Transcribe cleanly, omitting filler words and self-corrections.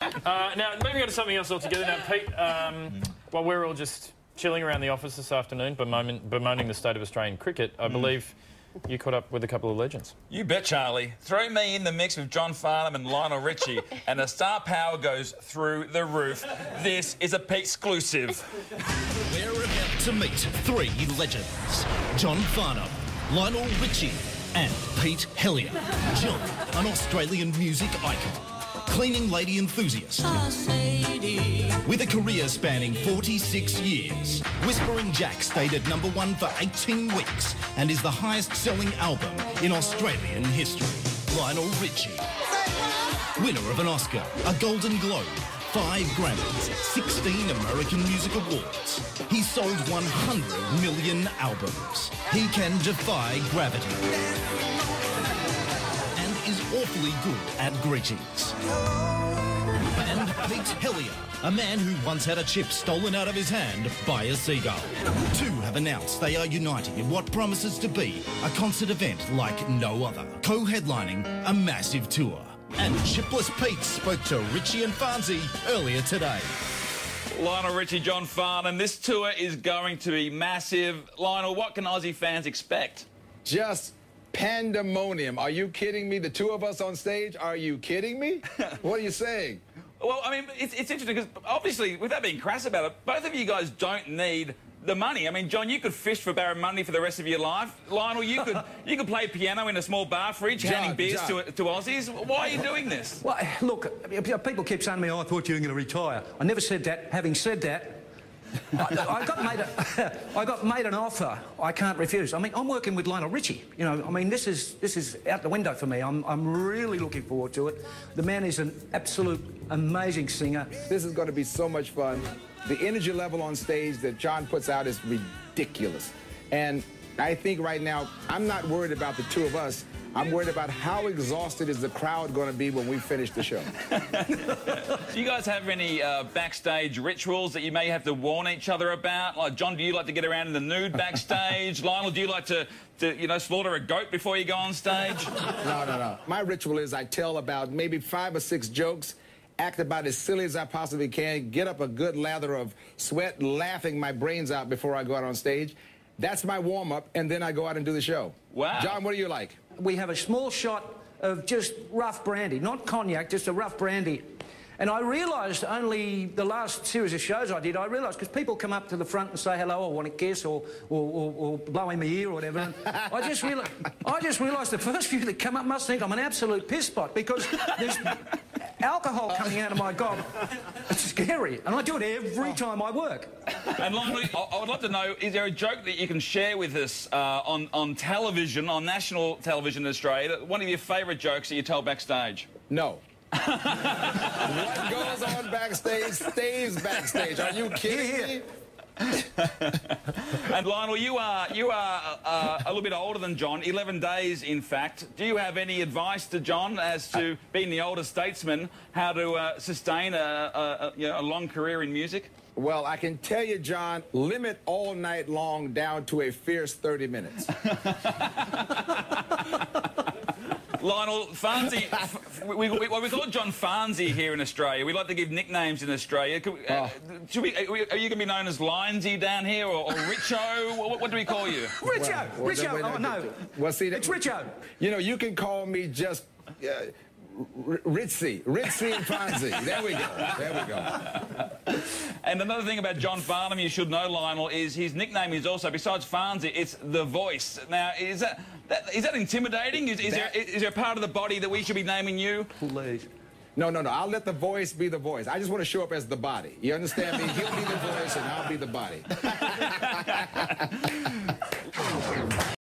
Now, moving on to something else altogether. Now, Pete, while we're all just chilling around the office this afternoon, bemoaning the state of Australian cricket, I believe you caught up with a couple of legends. You bet, Charlie. Throw me in the mix with John Farnham and Lionel Richie, and the star power goes through the roof. This is a Pete exclusive. We're about to meet three legends: John Farnham, Lionel Richie, and Pete Hellier. John, an Australian music icon, cleaning lady enthusiast, with a career spanning 46 years. Whispering Jack stayed at #1 for 18 weeks and is the highest-selling album in Australian history. Lionel Richie, winner of an Oscar, a Golden Globe, 5 Grammys, 16 American Music Awards. He sold 100 million albums. He can defy gravity and is awfully good at greetings. And Pete Hellier, a man who once had a chip stolen out of his hand by a seagull. Two have announced they are uniting in what promises to be a concert event like no other, co-headlining a massive tour. And Chipless Pete spoke to Richie and Farnsey earlier today. Lionel Richie, John Farnham, this tour is going to be massive. Lionel, what can Aussie fans expect? Just pandemonium. Are you kidding me? The two of us on stage? Are you kidding me? What are you saying? Well, I mean, it's interesting because obviously, without being crass about it, both of you guys don't need the money. I mean, John, you could fish for barramundi for the rest of your life. Lionel, you could play piano in a small bar fridge, handing beers to Aussies. Why are you doing this? Well, look, people keep saying to me, oh, I thought you were going to retire. I never said that. Having said that, I got made an offer I can't refuse. I mean, I'm working with Lionel Richie. You know, I mean, this is out the window for me. I'm really looking forward to it. The man is an absolute amazing singer. This is going to be so much fun. The energy level on stage that John puts out is ridiculous. And I think right now, I'm not worried about the two of us. I'm worried about how exhausted is the crowd going to be when we finish the show. Do you guys have any backstage rituals that you may have to warn each other about? Like, John, do you like to get around in the nude backstage? Lionel, do you like to you know, slaughter a goat before you go on stage? No. My ritual is I tell about maybe 5 or 6 jokes, act about as silly as I possibly can, get up a good lather of sweat, laughing my brains out before I go out on stage. That's my warm-up, and then I go out and do the show. Wow. John, what do you like? We have a small shot of just rough brandy, not cognac, just a rough brandy. And I realised only the last series of shows I did, I realised, because people come up to the front and say hello, or want a kiss, or blow in my ear or whatever. And I just realised the first few that come up must think I'm an absolute piss pot, because there's alcohol coming out of my gob. It's scary. And I do it every time I work. And Lionel, I would love to know, is there a joke that you can share with us on television, on national television in Australia, one of your favourite jokes that you tell backstage? No. What goes on backstage stays backstage. Are you kidding me? And Lionel, you are a little bit older than John, 11 days in fact. Do you have any advice to John as to being the older statesman, how to sustain a long career in music? Well, I can tell you, John, limit all night long down to a fierce 30 minutes. Lionel, Farnsey, we call John Farnsey here in Australia. We like to give nicknames in Australia. Are you going to be known as Lionsy down here, or Richo? What do we call you? Richo! Richo! Oh, no. Well, see, it's Richo. You know, you can call me just Ritzy and Farnsey. There we go. And another thing about John Farnham you should know, Lionel, is his nickname is also, besides Farnsey, it's The Voice. Now, is that intimidating? Is there a part of the body that we should be naming you? Please. No. I'll let the voice be the voice. I just want to show up as the body. You understand me? He'll be the voice and I'll be the body.